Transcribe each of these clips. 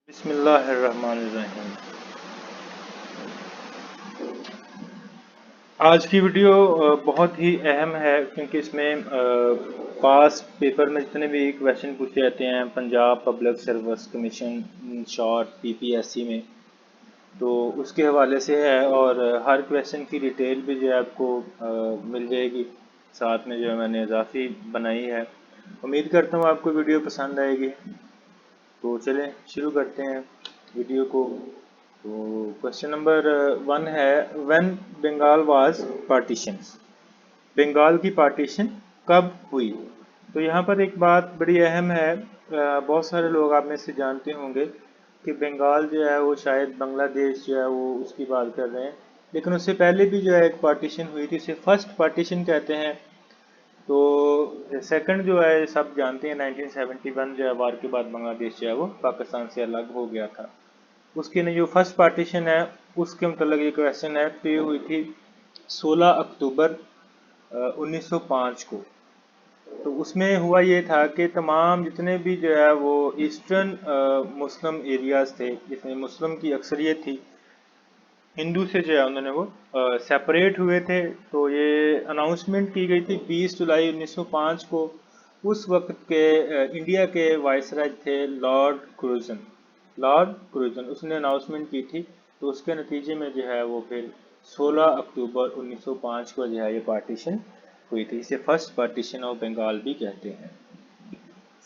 बिस्मिल्लाहिर्रहमानिर्रहीम। आज की वीडियो बहुत ही अहम है क्योंकि इसमें पास पेपर में जितने भी क्वेश्चन पूछे जाते हैं Punjab public service commission short PPSC में, तो उसके हवाले से है। और हर क्वेश्चन की डिटेल भी जो है आपको मिल जाएगी। साथ में जो है मैंने इजाफी बनाई है। उम्मीद करता हूँ आपको वीडियो पसंद आएगी। तो चलें शुरू करते हैं वीडियो को। तो क्वेश्चन नंबर 1 है, when Bengal was partition, Bengal की पार्टीशन कब हुई। तो यहाँ पर एक बात बड़ी अहम है। बहुत सारे लोग आप में से जानते होंगे कि बंगाल जो है वो शायद बांग्लादेश जो है वो उसकी बात कर रहे हैं, लेकिन उससे पहले भी जो है एक पार्टीशन हुई थी, उसे फर्स्ट पार्टीशन कहते हैं। तो सेकंड जो है सब जानते हैं, 1971 जो है वार के बाद बांग्लादेश जो है वो पाकिस्तान से अलग हो गया था। उसके लिए जो फर्स्ट पार्टीशन है उसके मतलब ये क्वेश्चन है, तो ये हुई थी 16 अक्टूबर 1905 को। तो उसमें हुआ ये था कि तमाम जितने भी जो है वो ईस्टर्न मुस्लिम एरियाज थे जिसमें मुस्लिम की अक्सरियत थी, हिंदू से जो है उन्होंने वो सेपरेट हुए थे। तो ये अनाउंसमेंट की गई थी 20 जुलाई 1905 को। उस वक्त के इंडिया के वाइसराय थे लॉर्ड क्रूजन। लॉर्ड क्रूजन उसने अनाउंसमेंट की थी। तो उसके नतीजे में जो है वो फिर 16 अक्टूबर 1905 को जो है ये पार्टीशन हुई थी। इसे फर्स्ट पार्टीशन ऑफ बंगाल भी कहते हैं।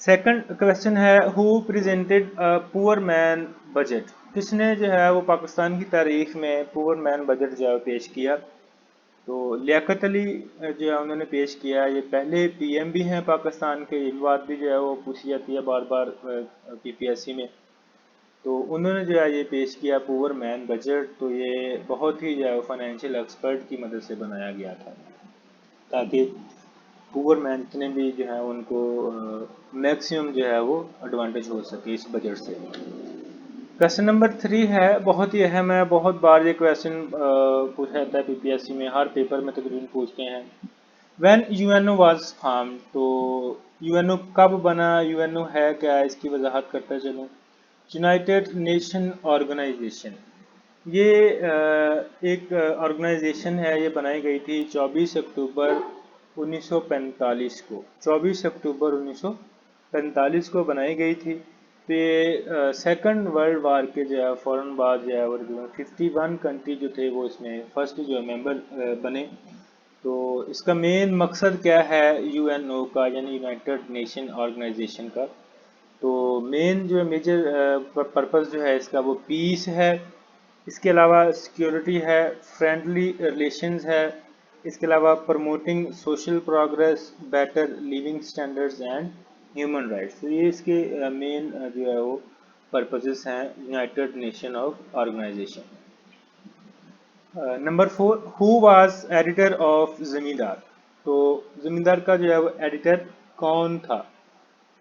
सेकंड क्वेश्चन है, who presented poor man budget. किसने जो है वो पाकिस्तान की तारीख में पुअर मैन बजट जो है पेश किया। तो लियाकत अली जो है उन्होंने पेश किया। ये पहले पीएम भी हैं पाकिस्तान के। ये बात भी जो है वो पूछी जाती है बार बार पीपीएससी में। तो उन्होंने जो है ये पेश किया पुअर मैन बजट। तो ये बहुत ही जो है फाइनेंशियल एक्सपर्ट की मदद से बनाया गया था, ताकि पुअर मैन जितने भी जो है उनको मैक्सिमम जो है वो एडवांटेज हो सके इस बजट से। क्वेश्चन नंबर 3 है, बहुत ही अहम है, बहुत बार ये क्वेश्चन पूछा जाता है पीपीएससी में, हर पेपर में तकरीबन पूछते हैं। व्हेन यूएनओ वाज फॉर्म, तो यूएनओ कब बना, यूएनओ है क्या, इसकी वजाहत करता चलूँ। यूनाइटेड नेशन ऑर्गेनाइजेशन, ये एक ऑर्गेनाइजेशन है। ये बनाई गई थी 24 अक्टूबर 1945 को। 24 अक्टूबर 1945 को बनाई गई थी। तो ये सेकंड वर्ल्ड वार के जो है फ़ौरन बाद जो है वो 51 कंट्री जो थे वो इसमें फर्स्ट जो है मेंबर बने। तो इसका मेन मकसद क्या है यूएनओ का, यानी यूनाइटेड नेशन ऑर्गेनाइजेशन का। तो मेन जो मेजर पर्पस जो है इसका वो पीस है। इसके अलावा सिक्योरिटी है, फ्रेंडली रिलेशंस है। इसके अलावा promoting social progress, better living standards and human rights. तो ये इसके मेन जो है वो पर्पसेस हैं United Nation of Organisation. Number 4, who was editor of Zamindar. तो जमींदार का जो है वो एडिटर कौन था।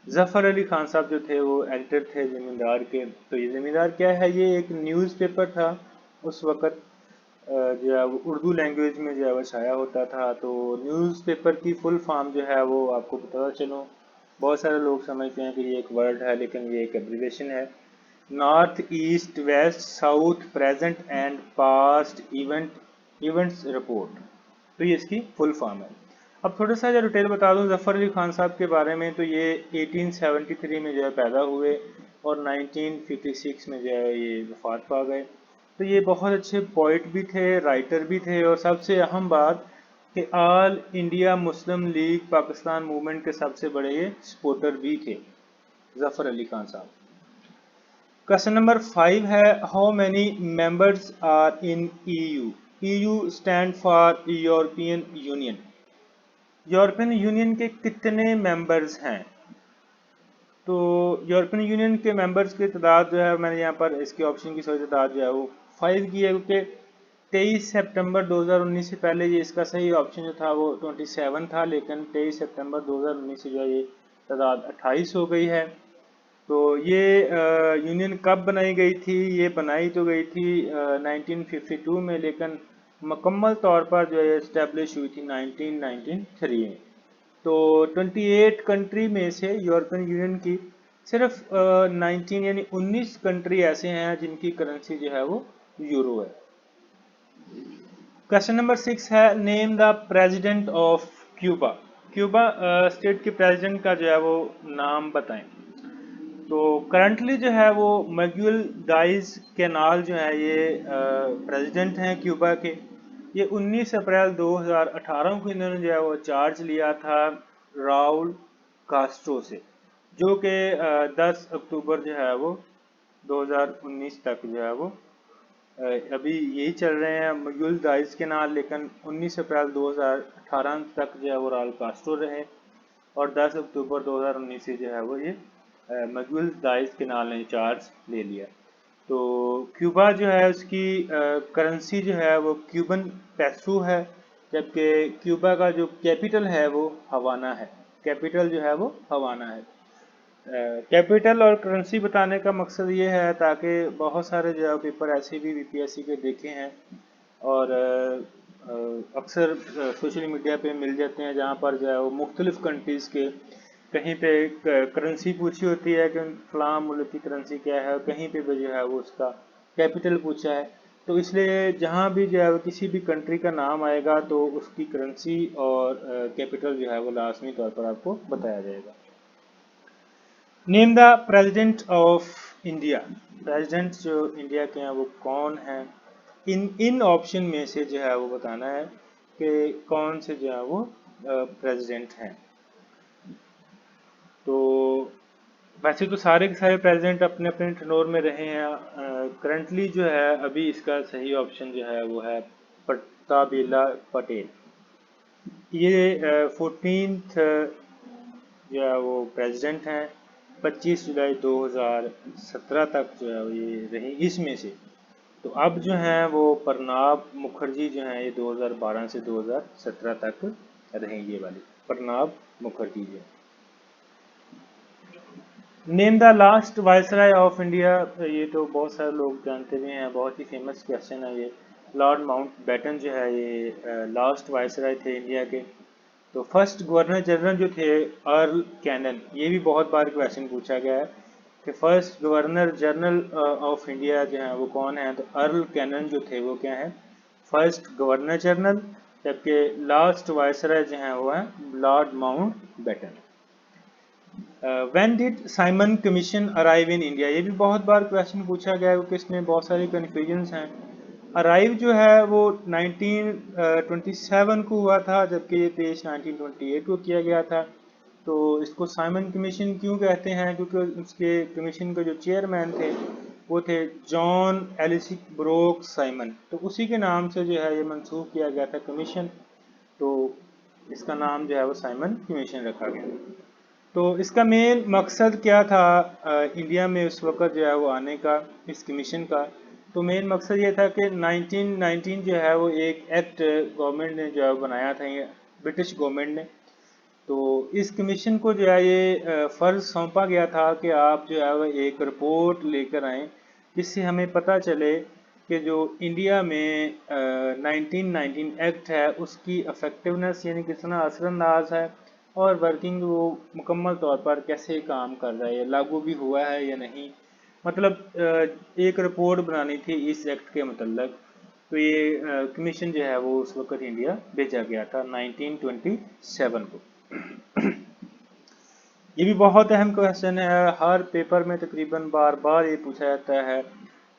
जफर अली खान साहब जो थे वो एडिटर थे जमींदार के। तो ये जमींदार क्या है, ये एक न्यूज़पेपर था उस वक़्त, जो है वो उर्दू लैंग्वेज में जो है वो छाया होता था। तो न्यूज़पेपर की फुल फॉर्म जो है वो आपको पता चलो। बहुत सारे लोग समझते हैं कि ये एक वर्ड है, लेकिन ये एक एब्रीविएशन है। North east west south present and past events report. तो ये इसकी फुल फॉर्म है। अब थोड़ा सा जो डिटेल बता दूं जफ़र अली खान साहब के बारे में, तो ये 1873 में जो है पैदा हुए और 1956 में जो है ये वफात पा गए। तो ये बहुत अच्छे पोइट भी थे, राइटर भी थे, और सबसे अहम बात कि all India Muslim league Pakistan movement के सबसे बड़े ये सपोर्टर भी थे जफ़र अली खान साहब। क्वेश्चन नंबर 5 है, how many members are in EU. EU stand for European Union. European Union के कितने मेंबर्स हैं। तो यूरोपियन यूनियन के मेंबर्स की तादाद जो है, मैंने यहाँ पर इसके ऑप्शन की सही तादाद जो है वो 5 की है, क्योंकि 23 सितंबर 2019 से पहले ये इसका सही ऑप्शन जो था वो 27 था, लेकिन 23 सितंबर 2019 से जो है ये तादाद 28 हो गई है। तो ये यूनियन कब बनाई गई थी, ये बनाई तो गई थी 1952 में, लेकिन मुकम्मल तौर पर जो है इस्टेब्लिश हुई थी 1993 में। तो 28 कंट्री में से यूरोपियन यूनियन की सिर्फ 19 यानी 19 कंट्री ऐसे हैं जिनकी करेंसी जो है वो यूरो है। क्वेश्चन नंबर 6 है, name the president of Cuba. Cuba state के प्रेसिडेंट का जो है वो नाम बताएं। तो करंटली जो है वो मैग्यूल डाइज कैनाल जो है ये प्रेसिडेंट हैं क्यूबा के। ये 19 अप्रैल 2018 को इन्होंने जो है वो चार्ज लिया था राउल कास्ट्रो से, जो कि 10 अक्टूबर जो है वो 2019 तक जो है वो अभी यही चल रहे हैं मयूल दाइस के नाम, लेकिन 19 अप्रैल 2018 तक जो है वो राउल कास्ट्रो रहे और 10 अक्टूबर 2019 से जो है वो ये मयूल दाइस के नाम ने चार्ज ले लिया। तो क्यूबा जो है उसकी करेंसी जो है वो क्यूबन पैसो है, जबकि क्यूबा का जो कैपिटल है वो हवाना है। कैपिटल जो है वो हवाना है। कैपिटल और करेंसी बताने का मकसद ये है ताकि बहुत सारे जो है पेपर ऐसे भी बीपीएससी के देखे हैं और अक्सर सोशल मीडिया पे मिल जाते हैं जहाँ पर जो है वो मुख्तलिफ कंट्रीज़ के कहीं पे करेंसी पूछी होती है कि फलां मुल्क की करेंसी क्या है, और कहीं पे भी जो है वो उसका कैपिटल पूछा है। तो इसलिए जहाँ भी जो है वो किसी भी कंट्री का नाम आएगा तो उसकी करेंसी और कैपिटल जो है वो लाजमी तौर पर आपको बताया जाएगा। Name the president of India. President जो इंडिया के हैं वो कौन है? इन ऑप्शन में से जो है वो बताना है कि कौन से जो है वो प्रेसिडेंट हैं। तो वैसे तो सारे के सारे प्रेसिडेंट अपने अपने टर्नोवर में रहे हैं। करंटली जो है अभी इसका सही ऑप्शन जो है वो है प्रतापीला पटेल। ये 14th जो है वो प्रेसिडेंट हैं। 25 जुलाई 2017 तक जो है ये रही इसमें से। तो अब जो हैं वो प्रणब मुखर्जी जो हैं ये 2012 से 2017 तक रहे, ये वाली प्रणब मुखर्जी जो। Name the last viceroy of India. ये तो बहुत सारे लोग जानते भी हैं, बहुत ही फेमस क्वेश्चन है ये। लॉर्ड माउंट बैटन जो है ये लास्ट वायसराय थे इंडिया के। तो फर्स्ट गवर्नर जनरल जो थे अर्ल कैनन, ये भी बहुत बार क्वेश्चन पूछा गया है कि first governor general of India जो है वो कौन है। तो अर्ल कैनन जो थे वो क्या है, फर्स्ट गवर्नर जनरल, जबकि लास्ट वायसराय जो है वो है Lord Mountbatten. When did Simon Commission arrive in India. ये भी बहुत बार क्वेश्चन पूछा गया है क्योंकि इसमें बहुत सारी कन्फ्यूजन्स हैं। अराइव जो है वो 1927 को हुआ था, जबकि ये पेश 1928 को किया गया था। तो इसको साइमन कमीशन क्यों कहते हैं, क्योंकि उसके कमीशन के जो चेयरमैन थे वो थे जॉन एलिसिक ब्रोक साइमन। तो उसी के नाम से जो है ये मंसूब किया गया था कमीशन, तो इसका नाम जो है वो साइमन कमीशन रखा गया। तो इसका मेन मकसद क्या था इंडिया में उस वक़्त जो है वो आने का, इस कमीशन का। तो मेन मकसद ये था कि 1919 जो है वो एक एक्ट गवर्नमेंट ने जो है बनाया था, ये ब्रिटिश गवर्नमेंट ने। तो इस कमीशन को जो है ये फ़र्ज़ सौंपा गया था कि आप जो है वो एक रिपोर्ट लेकर आएँ जिससे हमें पता चले कि जो इंडिया में 1919 एक्ट है उसकी इफ़ेक्टिवनेस यानी कितना असरअंदाज है और वर्किंग वो मुकम्मल तौर पर कैसे काम कर रहा है, लागू भी हुआ है या नहीं। मतलब एक रिपोर्ट बनानी थी इस एक्ट के मतलब। तो ये कमीशन जो है वो उस वक़्त इंडिया भेजा गया था 1927 को। ये भी बहुत अहम क्वेश्चन है, हर पेपर में तकरीबन बार बार ये पूछा जाता है।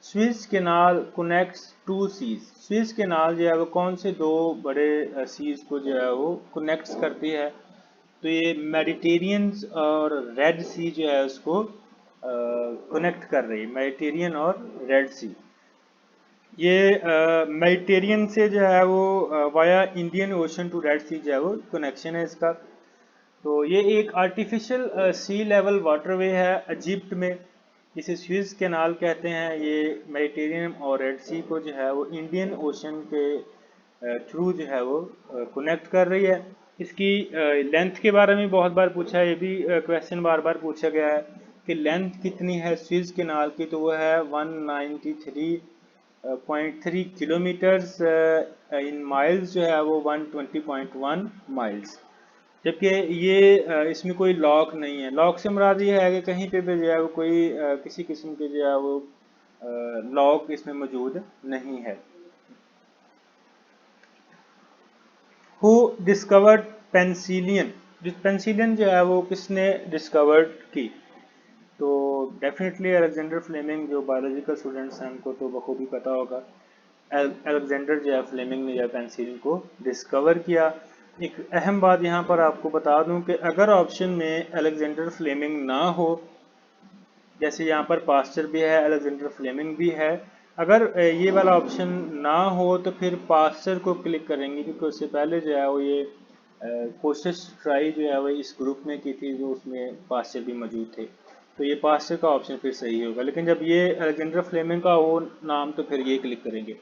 Suez canal connects two seas. Suez canal जो है वो कौन से दो बड़े सीज को जो है वो कनेक्ट्स करती है। तो ये मेडिटेरियन और रेड सी जो है उसको कनेक्ट कर रही है, मेडिटेरियन और रेड सी। ये मेडिटेरियन से जो है वो via Indian Ocean to Red Sea जो है वो कनेक्शन है इसका। तो ये एक आर्टिफिशियल सी लेवल वाटरवे है इजिप्ट में, जिसे स्विस कैनाल कहते हैं। ये मेडिटेरियन और रेड सी को जो है वो इंडियन ओशन के थ्रू जो है वो कनेक्ट कर रही है। इसकी लेंथ के बारे में बहुत बार पूछा है, ये भी क्वेश्चन बार बार पूछा गया है कि लेंथ कितनी है स्विस कैनाल की। तो वो है 193.3 किलोमीटर्स, इन माइल्स जो है वो 120.1 माइल्स। जबकि ये इसमें कोई लॉक नहीं है। लॉक से मुराद ये है कि कहीं पे भी जो है वो कोई किसी किस्म के जो है वो लॉक इसमें मौजूद नहीं है। हु डिस्कवर्ड पेंसिलियन, पेंसिलियन जो है वो किसने डिस्कवर्ड की? तो डेफिनेटली अलेक्जेंडर फ्लेमिंग। जो बायोलॉजिकल स्टूडेंट्स हैं उनको तो बखूबी पता होगा। अलेक्जेंडर जो है फ्लेमिंग ने जो है पेंसिलिन को डिस्कवर किया। एक अहम बात यहाँ पर आपको बता दूं कि अगर ऑप्शन में अलेक्जेंडर फ्लेमिंग ना हो, जैसे यहाँ पर पास्चर भी है, अलेक्जेंडर फ्लेमिंग भी है, अगर ये वाला ऑप्शन ना हो तो फिर पास्चर को क्लिक करेंगे, क्योंकि उससे पहले जो है वो ये कोशिश ट्राई जो है वो इस ग्रुप में की थी जो उसमें पास्चर भी मौजूद थे। तो ये पास्चर का ऑप्शन फिर सही होगा, लेकिन जब ये अलेक्जेंडर फ्लेमिंग का हो नाम तो फिर ये क्लिक करेंगे।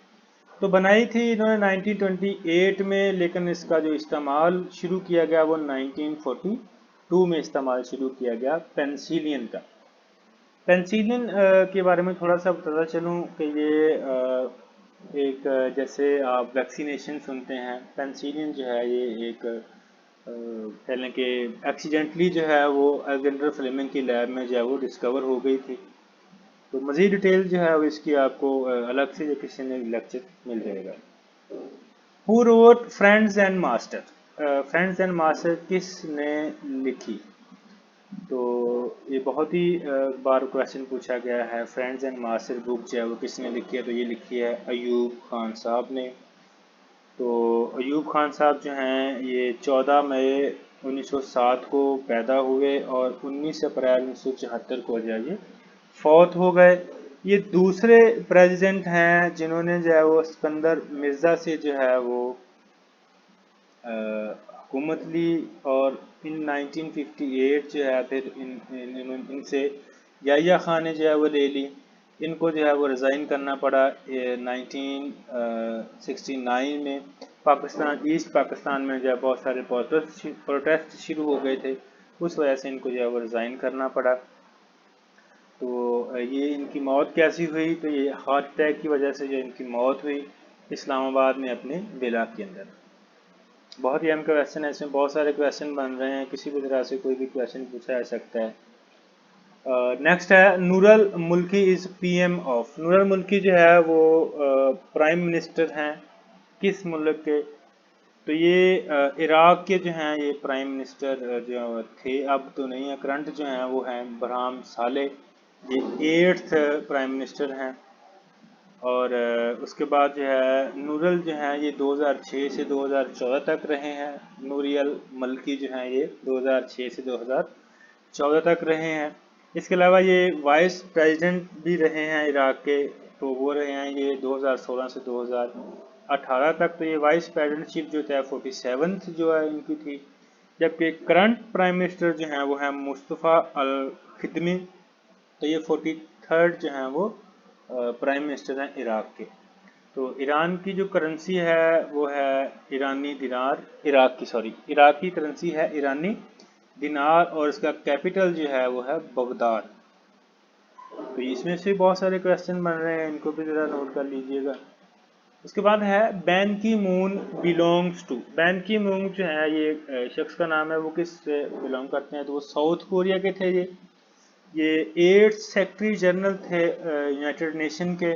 तो बनाई थी इन्होंने 1928 में, लेकिन इसका जो इस्तेमाल शुरू किया गया वो 1942 में इस्तेमाल शुरू किया गया पेंसिलियन का। पेंसिलिन के बारे में थोड़ा सा बताता चलूँ कि ये एक जैसे आप वैक्सीनेशन सुनते हैं, पेंसिलिन जो है ये एक कह लें कि एक्सीडेंटली जो है वो अलेक्जेंडर फ्लेमिंग की लैब में जो है वो डिस्कवर हो गई थी। तो मज़ीद डिटेल जो है वो इसकी आपको अलग से जो किसी ने लेक्चर मिल जाएगा। Who wrote friends and master, friends and master किसने लिखी? तो ये बहुत ही बार क्वेश्चन पूछा गया है। फ्रेंड्स एंड मास्टर बुक जो है वो किसने लिखी है? तो ये लिखी है अयूब खान साहब ने। तो अयूब खान साहब जो हैं ये 14 मई 1907 को पैदा हुए और 19 अप्रैल 1974 को जो है ये फौत हो गए। ये दूसरे प्रेसिडेंट हैं जिन्होंने जो है वो सिकंदर मिर्ज़ा से जो है वो हुकूमत ली, और इन 1958 जो है फिर इनसे याहिया खान ने जो है वो ले ली। इनको जो है वो रिज़ाइन करना पड़ा 1969 में। पाकिस्तान, ईस्ट पाकिस्तान में जो है बहुत सारे प्रोटेस्ट शुरू हो गए थे, उस वजह से इनको जो है वो रिज़ाइन करना पड़ा। तो ये इनकी मौत कैसी हुई? तो ये हार्ट अटैक की वजह से जो इनकी मौत हुई इस्लामाबाद में अपने विला के अंदर। बहुत ही अहम क्वेश्चन है, इसमें बहुत सारे क्वेश्चन बन रहे हैं, किसी भी तरह से कोई भी क्वेश्चन पूछा जा सकता है। नेक्स्ट है नूरल मुल्की इज़ पीएम ऑफ। नूरल मुल्की जो है वो प्राइम मिनिस्टर हैं किस मुल्क के? तो ये इराक के जो हैं ये प्राइम मिनिस्टर जो थे, अब तो नहीं है, करंट जो हैं वो हैं बरहाम साले, ये 8th प्राइम मिनिस्टर हैं। और उसके बाद जो है नूरल जो हैं ये 2006 से 2014 तक रहे हैं। नूरियल मल्की जो हैं ये 2006 से 2014 तक रहे हैं। इसके अलावा ये वाइस प्रेसिडेंट भी रहे हैं इराक के, तो वो रहे हैं ये 2016 से 2018 तक। तो ये वाइस प्रेसिडेंटशिप जो है 47th जो है इनकी थी। जबकि करंट प्राइम मिनिस्टर जो हैं वो हैं मुस्तफ़ा अल खिदमी, तो ये 43rd जो हैं वो प्राइम मिनिस्टर हैं इराक के। तो ईरान की जो करेंसी है वो है ईरानी दिनार, इराक की सॉरी इराकी करेंसी है ईरानी दिनार, और इसका कैपिटल जो है वो है बगदाद। तो इसमें से बहुत सारे क्वेश्चन बन रहे हैं, इनको भी ज़रा नोट कर लीजिएगा। उसके बाद है बैन की मून बिलोंग्स टू। बैन की मून जो है ये शख्स का नाम है, वो किस से बिलोंग करते हैं? तो वो साउथ कोरिया के थे। ये 8th सेक्रेटरी जनरल थे यूनाइटेड नेशन के,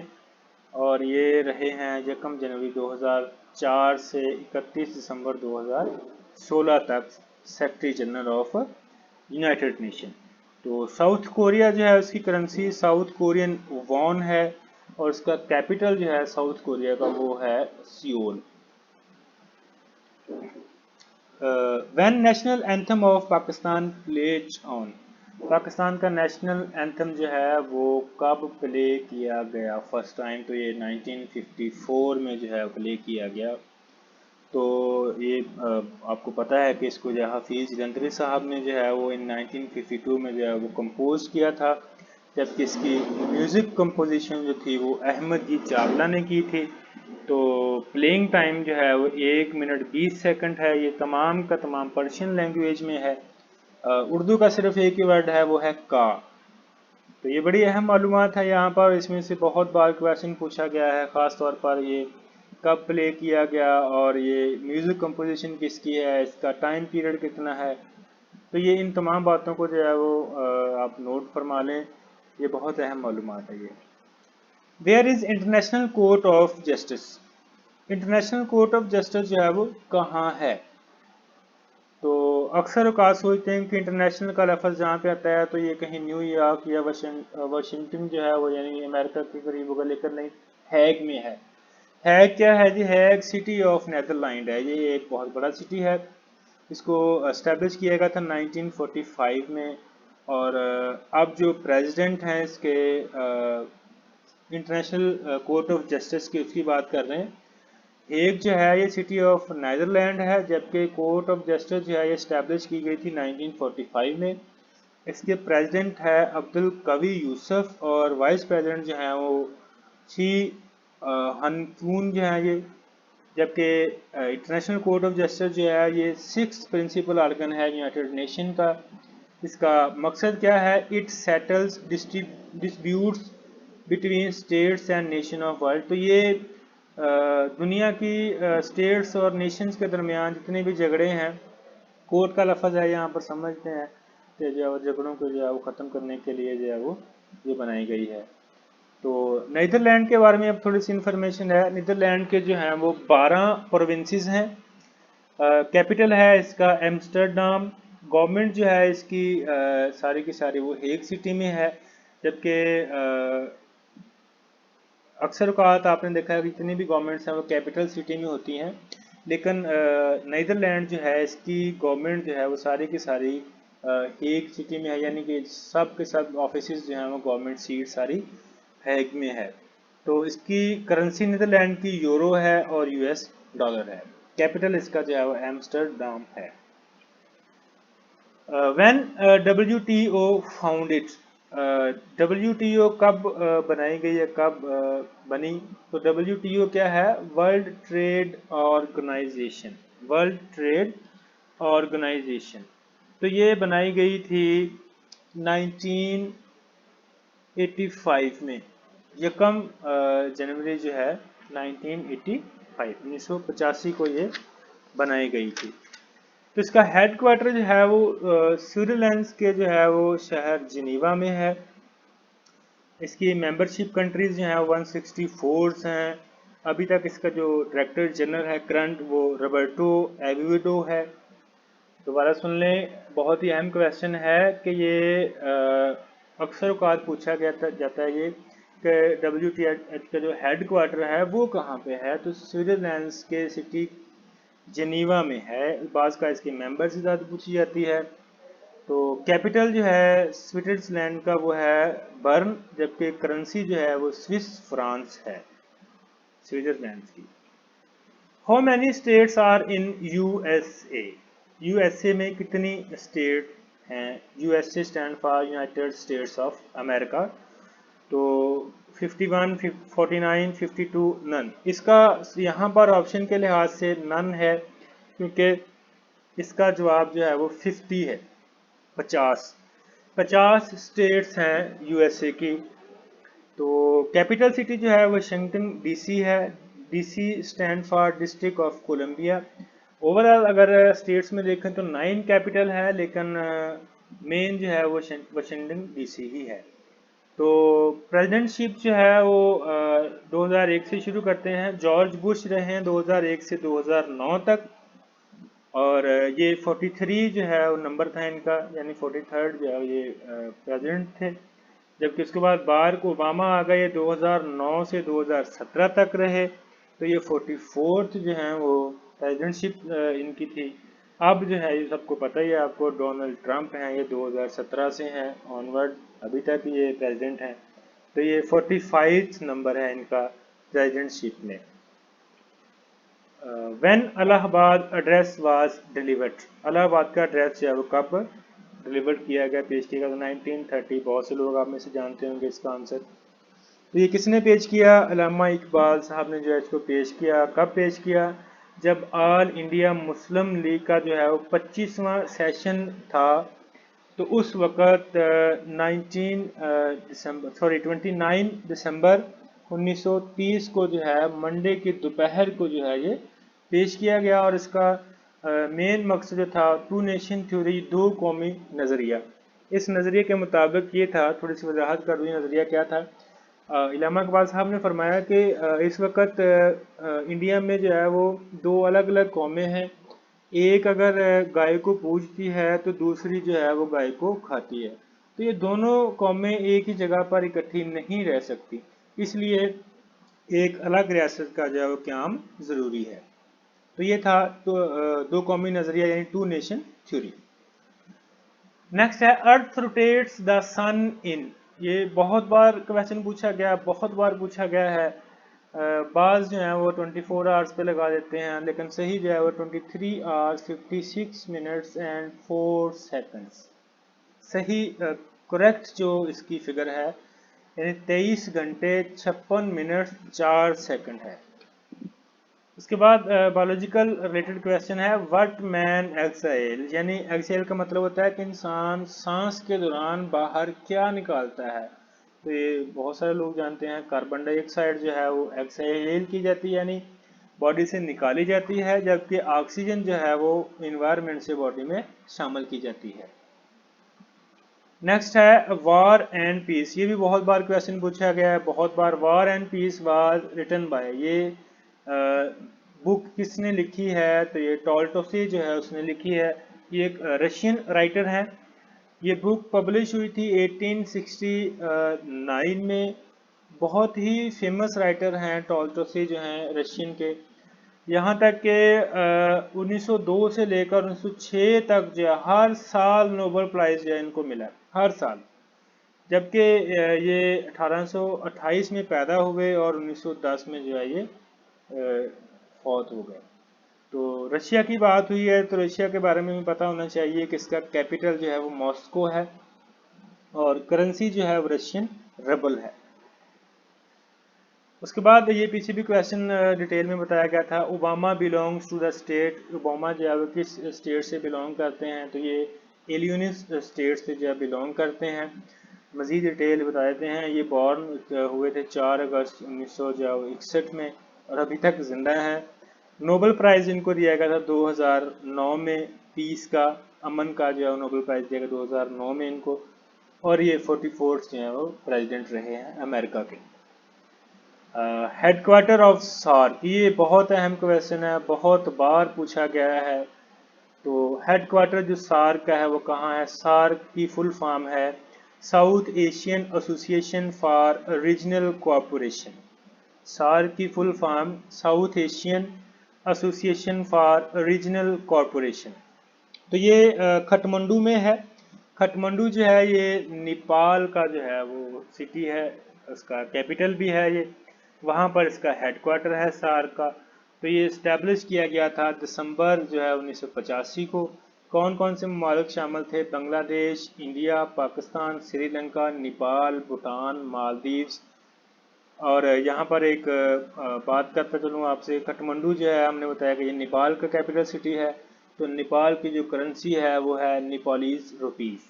और ये रहे हैं 1 जनवरी 2004 से 31 दिसंबर 2016 तक secretary general of United nation. तो साउथ कोरिया जो है उसकी करेंसी साउथ कोरियन वॉन है, और उसका कैपिटल जो है साउथ कोरिया का वो है Seoul. When national anthem of Pakistan plays on. Pakistan का नेशनल एंथम जो है वो कब प्ले किया गया फर्स्ट टाइम? तो ये 1954 में जो है प्ले किया गया। तो ये आपको पता है कि इसको जो है हफीज़ जंतरी साहब ने जो है वो इन 1952 में जो है वो कंपोज किया था, जबकि इसकी म्यूज़िक कंपोजिशन जो थी वो अहमद जी चावला ने की थी। तो प्लेइंग टाइम जो है वो 1 मिनट 20 सेकंड है। ये तमाम का तमाम पर्शियन लैंग्वेज में है। उर्दू का सिर्फ एक ही वर्ड है, वो है का। तो ये बड़ी अहम मालूमात है यहाँ पर, इसमें से बहुत बार क्वेश्चन पूछा गया है, ख़ास तौर पर ये कब प्ले किया गया और ये म्यूज़िक कंपोजिशन किसकी है, इसका टाइम पीरियड कितना है। तो ये इन तमाम बातों को जो है वो आप नोट फरमा लें, ये बहुत अहम मालूमात है ये। Where is International Court of Justice. International Court of Justice जो है वो कहाँ है। तो अक्सर औकात सोचते हैं कि इंटरनेशनल का लफ्ज़ जहाँ पे आता है तो ये कहीं न्यूयॉर्क या वाशिंगटन जो है वो यानी अमेरिका के करीब होगा, लेकिन नहीं, हैग में है। हैग क्या है जी, हैग सिटी ऑफ नेदरलैंड है, ये एक बहुत बड़ा सिटी है। इसको एस्टेब्लिश किया गया था 1945 में। और अब जो प्रेसिडेंट हैं इसके इंटरनेशनल कोर्ट ऑफ जस्टिस की, उसकी बात कर रहे हैं। हेग जो है ये सिटी ऑफ नीदरलैंड है, जबकि कोर्ट ऑफ जस्टिस जो है ये इस्टेब्लिश की गई थी 1945 में। इसके प्रेसिडेंट है अब्दुल कवी यूसुफ और वाइस प्रेसिडेंट जो है वो शी हनफून जो है ये। जबकि इंटरनेशनल कोर्ट ऑफ जस्टिस जो है ये 6th प्रिंसिपल आर्गन है यूनाइटेड नेशन का। इसका मकसद क्या है, it settles disputes between states and nation of world. तो ये दुनिया की स्टेट्स और नेशंस के दरमियान जितने भी झगड़े हैं, कोर्ट का लफ्ज़ है यहाँ पर समझते हैं कि जो है झगड़ों को जो है वो ख़त्म करने के लिए जो है वो ये बनाई गई है। तो नीदरलैंड के बारे में अब थोड़ी सी इन्फॉर्मेशन है। नीदरलैंड के जो हैं वो 12 प्रोविंसेस हैं। कैपिटल है इसका एम्स्टर्डम। गवर्नमेंट जो है इसकी सारी की सारी वो हेग सिटी में है। जबकि अक्सर औकात आपने देखा है कि जितनी भी गवर्नमेंट्स हैं वो कैपिटल सिटी में होती हैं, लेकिन नीदरलैंड जो है इसकी गवर्नमेंट जो है वो सारी की सारी हेग सिटी में है, यानी कि सब के सब ऑफिसेज जो हैं वो गवर्नमेंट सीट सारी हैग में है। तो इसकी करेंसी नीदरलैंड की यूरो है और यूएस डॉलर है। कैपिटल इसका जो है वो एम्स्टर्डम है। When WTO found it. WTO कब बनाई गई है, कब बनी। तो WTO क्या है, World Trade Organisation. World Trade Organisation. तो ये बनाई गई थी 1985 में, यकम जनवरी जो है 1985 को ये बनाई गई थी। तो इसका हेड क्वार्टर जो है वो स्विट्जरलैंड के जो है वो शहर जिनीवा में है। इसकी मेंबरशिप कंट्रीज जो हैं 164 हैं। अभी तक इसका जो डायरेक्टर जनरल है करंट वो रॉबर्टो एविडो है। दोबारा सुन लें, बहुत ही अहम क्वेश्चन है कि ये अक्सर औकात पूछा जाता है ये कि WTO का जो हेड क्वार्टर है वो कहाँ पे है। तो स्विट्जरलैंड के सिटी जिनीवा में है। बाज़ का इसकी मेंबर से ज़्यादा पूछी जाती है। तो कैपिटल जो है स्विट्जरलैंड का वो है बर्न, जबकि करेंसी जो है वो स्विस फ्रांस है स्विट्जरलैंड की। How many states are in USA। USA में कितनी स्टेट हैं। USA stand for United States of America. तो 51, 49, 52 नन। इसका यहाँ पर ऑप्शन के लिहाज से नन है, क्योंकि इसका जवाब जो है वो 50 है। 50 स्टेट्स हैं USA की। तो कैपिटल सिटी जो है वाशिंगटन DC है। DC stand for District of Columbia. Overall अगर स्टेट्स में देखें तो 9 कैपिटल है, लेकिन मेन जो है वो वाशिंगटन DC ही है। तो प्रेसिडेंटशिप जो है वो 2001 से शुरू करते हैं। जॉर्ज बुश रहे हैं 2001 से 2009 तक। और ये 43 जो है वो नंबर था इनका, यानी 43rd जो है ये प्रेसिडेंट थे। जबकि उसके बाद बाराक ओबामा आ गए, 2009 से 2017 तक रहे। तो ये 44th जो है वो प्रेसिडेंटशिप इनकी थी। अब जो है ये सबको पता ही है आपको, डोनाल्ड ट्रंप हैं, ये 2017 से हैं ऑनवर्ड, अभी तक ये प्रेसिडेंट हैं। तो ये 45 नंबर है इनका प्रेसिडेंटशिप में। When Allahabad address was delivered. Allahabad का एड्रेस जो है वो कब डिलीवर किया गया, पेश किया गया। 1930। बहुत से लोग आप में से जानते होंगे इसका आंसर। तो ये किसने पेश किया, अल्लामा इकबाल साहब ने जो है इसको पेश किया। कब पेश किया, जब ऑल इंडिया मुस्लिम लीग का जो है वो 25वां सेशन था। तो उस वक़्त 29 दिसंबर 1930 को जो है मंडे की दोपहर को जो है ये पेश किया गया, और इसका मेन मकसद जो था टू नेशन थ्योरी, दो कौमी नज़रिया। इस नज़रिए के मुताबिक ये था, थोड़ी सी वजाहत कर दूँ नज़रिया क्या था। इलामा इकबाल साहब ने फरमाया कि इस वक्त इंडिया में जो है वो दो अलग अलग कौमें हैं। एक अगर गाय को पूजती है तो दूसरी जो है वो गाय को खाती है। तो ये दोनों कौमें एक ही जगह पर इकट्ठी नहीं रह सकती, इसलिए एक अलग रियासत का जो है वो क़याम ज़रूरी है। तो ये था तो दो कौमी नज़रिया यानी टू नेशन थ्योरी। नेक्स्ट है अर्थ रोटेट्स द सन इन। ये बहुत बार क्वेश्चन पूछा गया, बहुत बार पूछा गया है। बाज जो है वो 24 आवर्स पे लगा देते हैं, लेकिन सही जो है वो 23 आवर्स 56 मिनट्स एंड 4 सेकंड्स सही करेक्ट जो इसकी फिगर है, यानी 23 घंटे 56 मिनट 4 सेकंड है। उसके बाद बायोलॉजिकल रिलेटेड क्वेश्चन है व्हाट मैन एक्सहेल, यानी एक्सहेल का मतलब होता है कि इंसान सांस के दौरान बाहर क्या निकालता है। तो ये बहुत सारे लोग जानते हैं, कार्बन डाइऑक्साइड जो है वो एक्सहेल की जाती है, यानी बॉडी से निकाली जाती है, जबकि ऑक्सीजन जो है वो इन्वायरमेंट से बॉडी में शामिल की जाती है। नेक्स्ट है वॉर एंड पीस। ये भी बहुत बार क्वेश्चन पूछा गया है, बहुत बार। War and peace was written by, ये बुक किसने लिखी है? तो ये टॉल्स्टॉय जो है उसने लिखी है। ये एक रशियन राइटर है। ये बुक पब्लिश हुई थी 1869 में। बहुत ही फेमस राइटर हैं टॉल्स्टॉय जो हैं रशियन के। यहाँ तक कि 1902 से लेकर 1906 तक जो है हर साल नोबेल प्राइज जो है इनको मिला, हर साल। जबकि ये 1828 में पैदा हुए और 1910 में जो है ये फौत हो गए। तो रशिया की बात हुई है तो रशिया के बारे में भी पता होना चाहिए कि इसका कैपिटल जो है वो मॉस्को है और करेंसी जो है वो रशियन रबल है। उसके बाद ये पीछे भी क्वेश्चन डिटेल में बताया गया था। Obama belongs to the state, Obama जो है वो किस स्टेट से बिलोंग करते हैं? तो ये इलिनॉइस स्टेट से जो है बिलोंग करते हैं। मज़ीद डिटेल बता देते हैं। ये बॉर्न हुए थे 4 अगस्त 1961 में और अभी तक जिंदा हैं। नोबेल प्राइज़ इनको दिया गया था 2009 में, पीस का, अमन का जो है नोबेल प्राइज़ दिया गया 2009 में इनको। और ये 44 जो है वो प्रेसिडेंट रहे हैं अमेरिका के। हेडक्वार्टर ऑफ सार्क, ये बहुत अहम क्वेश्चन है, बहुत बार पूछा गया है। तो हेडक्वार्टर जो सार्क का है वो कहाँ है? सार्क की फुल फॉर्म है South Asian Association for Regional Cooperation. SAARC की full form South Asian Association for Regional Cooperation. तो ये खटमंडू में है। खटमंडू जो है ये नेपाल का जो है वो सिटी है, उसका कैपिटल भी है ये, वहाँ पर इसका हेडक्वार्टर है सार्क का। तो ये इस्टेब्लिश किया गया था दिसंबर जो है 1985 को। कौन कौन से ममालिक शामिल थे? बांग्लादेश, इंडिया, पाकिस्तान, श्रीलंका, नेपाल, भूटान, मालदीव्स। और यहाँ पर एक बात करता चलूँ आपसे, काठमांडू जो है हमने बताया कि ये नेपाल का कैपिटल सिटी है। तो नेपाल की जो करेंसी है वो है नेपालीज रुपीस।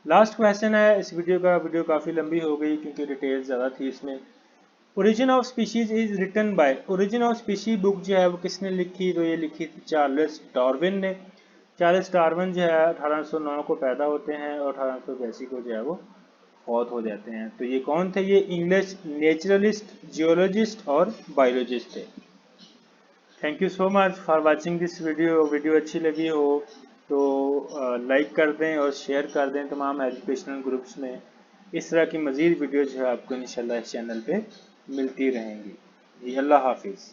लास्ट क्वेश्चन है इस वीडियो का। वीडियो काफ़ी लंबी हो गई क्योंकि डिटेल ज़्यादा थी इसमें। Origin of Species is written by, Origin of Species book जो है वो किसने लिखी? तो ये लिखी थी चार्ल्स डार्विन ने। चार्ल्स डार्विन जो है 1809 को पैदा होते हैं और 1882 को जो है वो फौत हो जाते हैं। तो ये कौन थे? ये इंग्लिश नेचुरलिस्ट, जियोलॉजिस्ट और बायोलॉजिस्ट थे। Thank you so much for watching this video. Video अच्छी लगी हो तो लाइक कर दें और शेयर कर दें तमाम एजुकेशनल ग्रुप्स में। इस तरह की मज़ीद वीडियो जो है आपको इंशाल्लाह इस चैनल पे मिलती रहेंगी। जी अल्लाह हाफिज़।